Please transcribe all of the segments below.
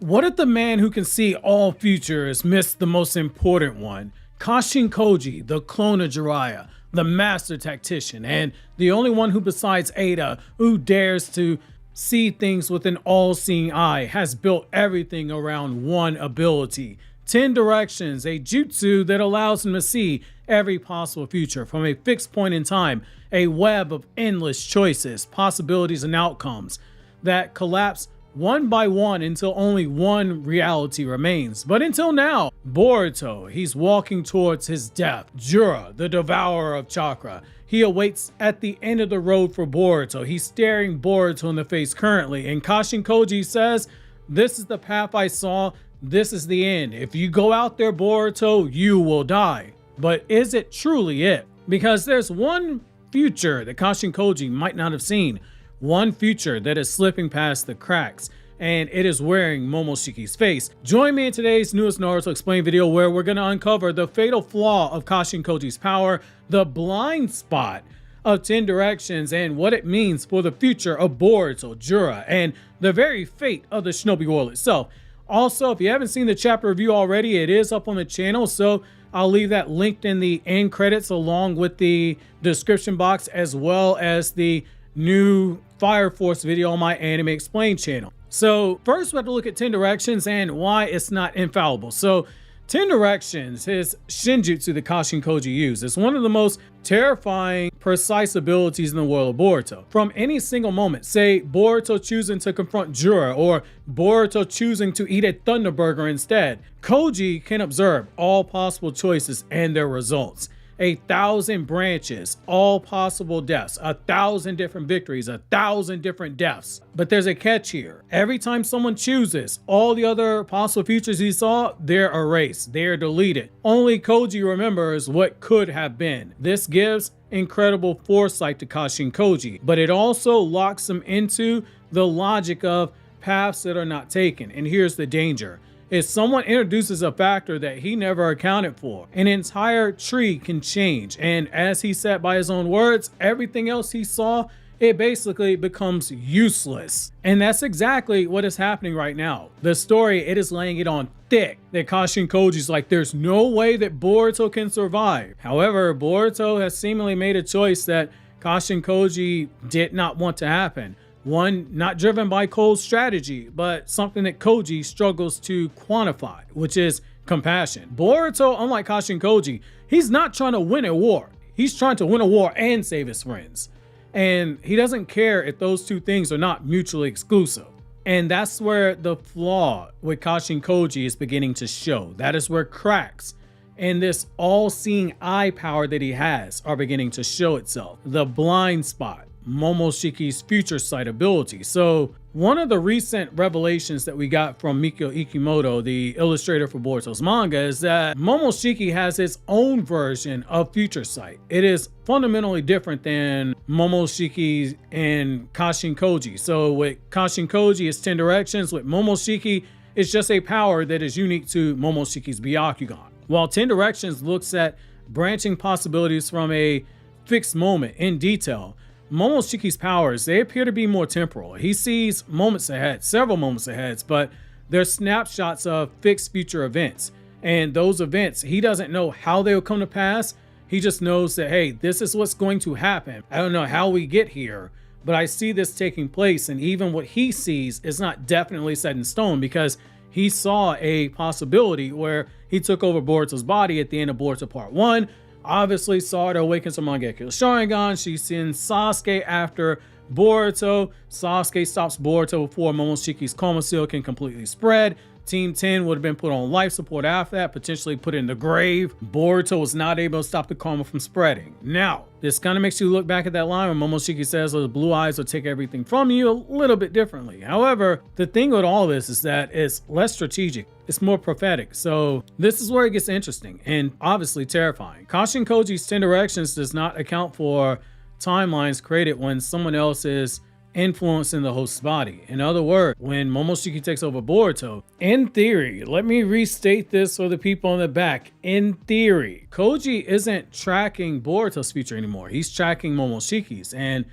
What if the man who can see all futures missed the most important one? Kashin Koji, the clone of Jiraiya, the master tactician, and the only one who besides Ada who dares to see things with an all-seeing eye, has built everything around one ability. 10 directions, a jutsu that allows him to see every possible future from a fixed point in time, a web of endless choices, possibilities, and outcomes that collapse one by one until only one reality remains. But until now, Boruto, he's walking towards his death. Jura, the devourer of chakra, he awaits at the end of the road for Boruto. He's staring Boruto in the face currently, and Kashin Koji says, "This is the path I saw, this is the end. If you go out there, Boruto, you will die." But is it truly it? Because there's one future that Kashin Koji might not have seen. One future that is slipping past the cracks, and it is wearing Momoshiki's face. Join me in today's newest Naruto Explained video where we're going to uncover the fatal flaw of Kashin Koji's power, the blind spot of 10 directions, and what it means for the future of Boruto, Jura, and the very fate of the Shinobi world itself. Also, if you haven't seen the chapter review already, it is up on the channel, so I'll leave that linked in the end credits along with the description box, as well as the new Fire Force video on my Anime Explained channel. So first we have to look at 10 directions and why it's not infallible. So 10 directions, his Shinjutsu that Kashin Koji used, is one of the most terrifying, precise abilities in the world of Boruto. From any single moment, say Boruto choosing to confront Jura or Boruto choosing to eat a Thunder Burger instead, Koji can observe all possible choices and their results. 1,000 branches, all possible deaths, 1,000 different victories, 1,000 different deaths. But there's a catch here. Every time someone chooses, all the other possible futures he saw, they're erased, they're deleted. Only Koji remembers what could have been. This gives incredible foresight to Kashin Koji, but it also locks him into the logic of paths that are not taken. And here's the danger. If someone introduces a factor that he never accounted for, an entire tree can change. And as he said by his own words, everything else he saw, it basically becomes useless. And that's exactly what is happening right now. The story, it is laying it on thick that Kashin Koji's like, there's no way that Boruto can survive. However, Boruto has seemingly made a choice that Kashin Koji did not want to happen. One not driven by cold strategy, but something that Koji struggles to quantify, which is compassion. Boruto, unlike Kashin Koji, he's not trying to win a war. He's trying to win a war and save his friends. And he doesn't care if those two things are not mutually exclusive. And that's where the flaw with Kashin Koji is beginning to show. That is where cracks in this all-seeing eye power that he has are beginning to show itself. The blind spot. Momoshiki's future sight ability. So one of the recent revelations that we got from Mikio Ikimoto, the illustrator for Boruto's manga, is that Momoshiki has its own version of future sight. It is fundamentally different than Momoshiki and Kashin Koji. So with Kashin Koji, it's 10 directions. With Momoshiki, it's just a power that is unique to Momoshiki's Byakugan. While 10 directions looks at branching possibilities from a fixed moment in detail, Momoshiki's powers, they appear to be more temporal. He sees moments ahead, several moments ahead, but they're snapshots of fixed future events. And those events, he doesn't know how they will come to pass. He just knows that, hey, this is what's going to happen. I don't know how we get here, but I see this taking place. And even what he sees is not definitely set in stone, because he saw a possibility where he took over Boruto's body at the end of Boruto Part 1. Obviously, Sarada awakens from Mangekyo Sharingan. She sends Sasuke after Boruto. Sasuke stops Boruto before Momoshiki's coma seal can completely spread. Team 10 would have been put on life support after that, potentially put in the grave. Boruto was not able to stop the karma from spreading. Now, this kind of makes you look back at that line when Momoshiki says those blue eyes will take everything from you a little bit differently. However, the thing with all this is that it's less strategic. It's more prophetic. So this is where it gets interesting and obviously terrifying. Kashin Koji's 10 directions does not account for timelines created when someone else is influencing the host's body. In other words, when Momoshiki takes over Boruto, in theory, let me restate this for the people in the back. In theory, Koji isn't tracking Boruto's future anymore. He's tracking Momoshiki's, and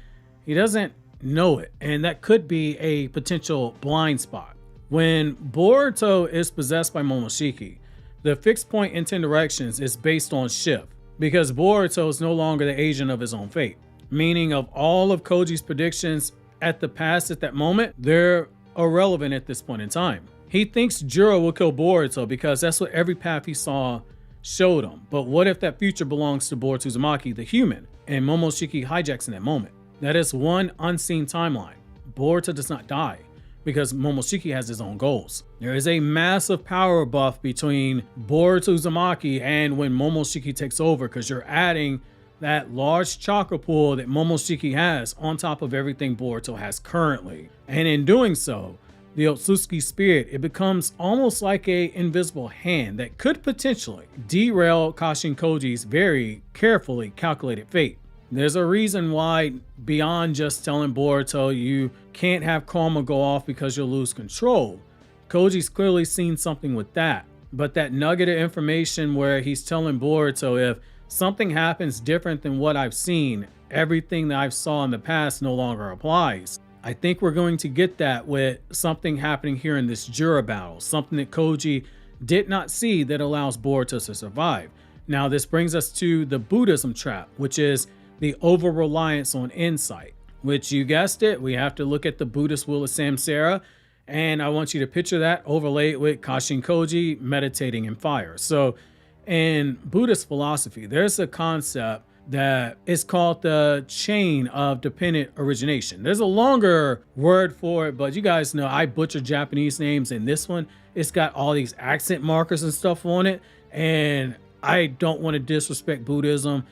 he doesn't know it. And that could be a potential blind spot. When Boruto is possessed by Momoshiki, the fixed point in 10 directions is based on shift, because Boruto is no longer the agent of his own fate. Meaning of all of Koji's predictions at the past at that moment, they're irrelevant at this point in time. He thinks Jura will kill Boruto because that's what every path he saw showed him. But what if that future belongs to Boruto Uzumaki, the human, and Momoshiki hijacks in that moment? That is one unseen timeline. Boruto does not die because Momoshiki has his own goals. There is a massive power buff between Boruto Uzumaki and when Momoshiki takes over, because you're adding that large chakra pool that Momoshiki has on top of everything Boruto has currently. And in doing so, the Otsutsuki spirit, it becomes almost like a invisible hand that could potentially derail Kashin Koji's very carefully calculated fate. There's a reason why, beyond just telling Boruto you can't have karma go off because you'll lose control, Koji's clearly seen something with that. But that nugget of information where he's telling Boruto, if something happens different than what I've seen, everything that I've saw in the past no longer applies. I think we're going to get that with something happening here in this Jura battle, something that Koji did not see that allows Boruto to survive. Now this brings us to the Buddhism trap, which is the over-reliance on insight, which, you guessed it, we have to look at the Buddhist Wheel of Samsara, and I want you to picture that, overlay it with Kashin Koji meditating in fire. So in Buddhist philosophy, there's a concept that is called the chain of dependent origination. There's a longer word for it, but you guys know I butcher Japanese names, and this one, it's got all these accent markers and stuff on it, and I don't want to disrespect Buddhism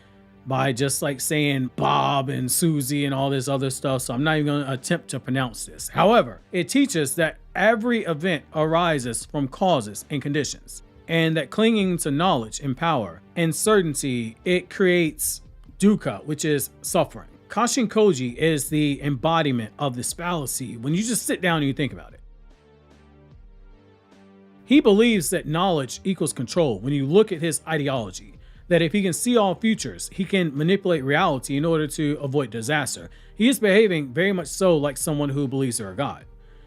by just like saying Bob and Susie and all this other stuff, so I'm not even going to attempt to pronounce this. However, it teaches that every event arises from causes and conditions, and that clinging to knowledge and power and certainty, it creates dukkha, which is suffering. Kashin Koji is the embodiment of this fallacy when you just sit down and you think about it. He believes that knowledge equals control when you look at his ideology, that if he can see all futures, he can manipulate reality in order to avoid disaster. He is behaving very much so like someone who believes they're a god.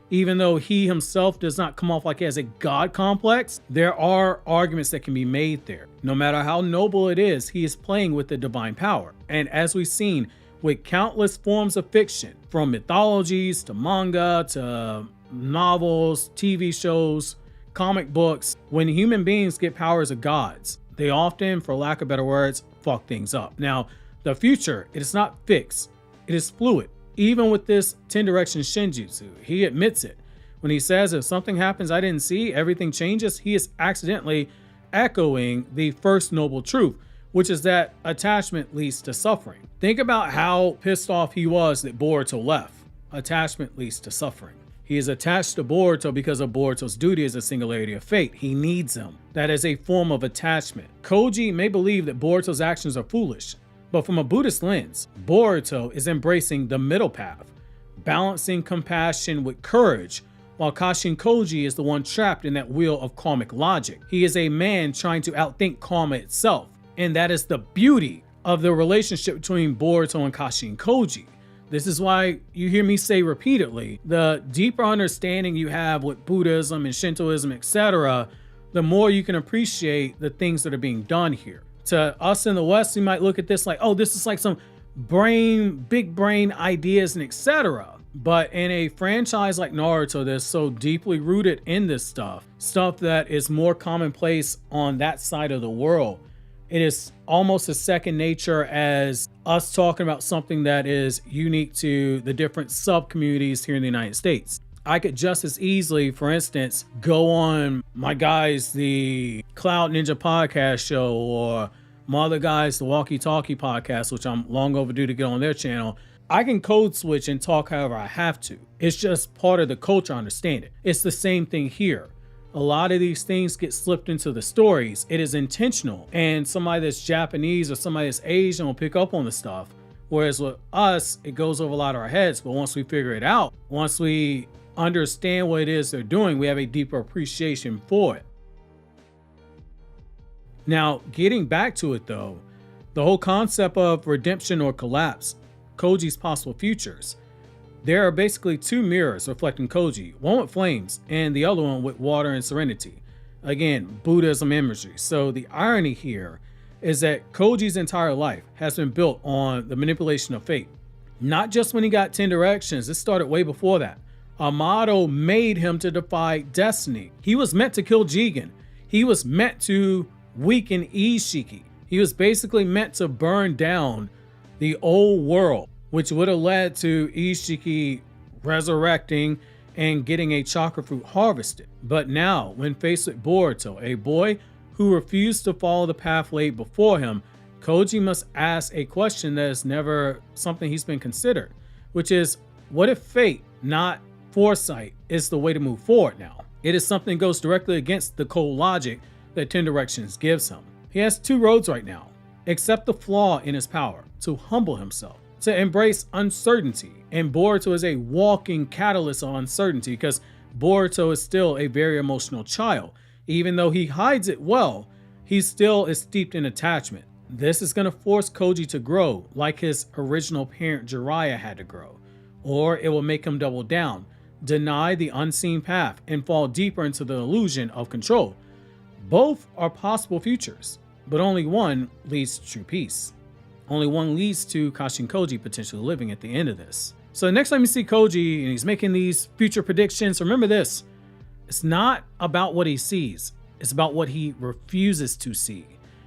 Even though he himself does not come off like he has a god complex, there are arguments that can be made there. No matter how noble it is, he is playing with the divine power. And as we've seen with countless forms of fiction, from mythologies to manga to novels, TV shows, comic books, when human beings get powers of gods, they often, for lack of better words, fuck things up. Now, the future, it is not fixed, it is fluid. Even with this 10 direction Shinjutsu, he admits it. When he says, if something happens I didn't see, everything changes, he is accidentally echoing the first noble truth, which is that attachment leads to suffering. Think about how pissed off he was that Boruto left. Attachment leads to suffering. He is attached to Boruto because of Boruto's duty as a singularity of fate. He needs him. That is a form of attachment. Koji may believe that Boruto's actions are foolish, but from a Buddhist lens, Boruto is embracing the middle path, balancing compassion with courage, while Kashin Koji is the one trapped in that wheel of karmic logic. He is a man trying to outthink karma itself, and that is the beauty of the relationship between Boruto and Kashin Koji. This is why you hear me say repeatedly, the deeper understanding you have with Buddhism and Shintoism, etc., the more you can appreciate the things that are being done here. To us in the West, we might look at this like, oh, this is like some big brain ideas and etc. But in a franchise like Naruto that's so deeply rooted in this stuff that is more commonplace on that side of the world, it is almost a second nature as us talking about something that is unique to the different sub-communities here in the United States. I could just as easily, for instance, go on my guys, the Cloud Ninja podcast show, or my other guys, the Walkie Talkie podcast, which I'm long overdue to get on their channel. I can code switch and talk however I have to. It's just part of the culture, I understand it. It's the same thing here. A lot of these things get slipped into the stories. It is intentional, and somebody that's Japanese or somebody that's Asian will pick up on the stuff. Whereas with us, it goes over a lot of our heads. But once we figure it out, once we understand what it is they're doing, we have a deeper appreciation for it. Now, getting back to it though, the whole concept of redemption or collapse, Koji's possible futures, There are basically two mirrors reflecting Koji, one with flames and the other one with water and serenity. Again, Buddhism imagery. So the irony here is that Koji's entire life has been built on the manipulation of fate. Not just when he got 10 directions, it started way before that. Amado made him to defy destiny. He was meant to kill Jigen. He was meant to weaken Ishiki. He was basically meant to burn down the old world, which would have led to Ishiki resurrecting and getting a chakra fruit harvested. But now, when faced with Boruto, a boy who refused to follow the path laid before him, Koji must ask a question that is never something he's been considered, which is, what if fate, not foresight, is the way to move forward now? It is something that goes directly against the cold logic that 10 Directions gives him. He has two roads right now. Accept the flaw in his power, to humble himself, to embrace uncertainty. And Boruto is a walking catalyst of uncertainty because Boruto is still a very emotional child. Even though he hides it well, he still is steeped in attachment. This is going to force Koji to grow like his original parent Jiraiya had to grow. Or it will make him double down, deny the unseen path, and fall deeper into the illusion of control. Both are possible futures, but only one leads to true peace. Only one leads to Kashin Koji potentially living at the end of this. So next time you see Koji and he's making these future predictions, remember this. It's not about what he sees. It's about what he refuses to see.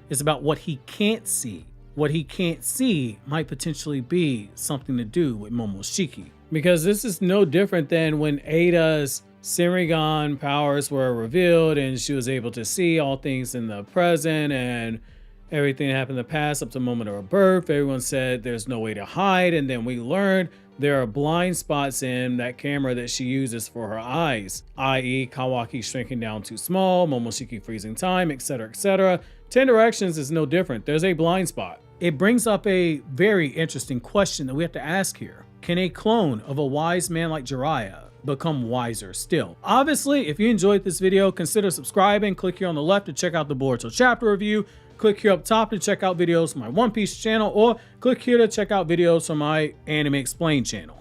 It's about what he can't see. What he can't see might potentially be something to do with Momoshiki. Because this is no different than when Ada's Sharingan powers were revealed and she was able to see all things in the present and everything that happened in the past up to the moment of her birth. Everyone said there's no way to hide, and then we learned there are blind spots in that camera that she uses for her eyes, i.e. Kawaki shrinking down too small, Momoshiki freezing time, etc, etc. 10 Directions is no different. There's a blind spot. It brings up a very interesting question that we have to ask here. Can a clone of a wise man like Jiraiya become wiser still? Obviously, if you enjoyed this video, consider subscribing. Click here on the left to check out the Boruto chapter review. Click here up top to check out videos from my One Piece channel, or click here to check out videos from my Anime Explained channel.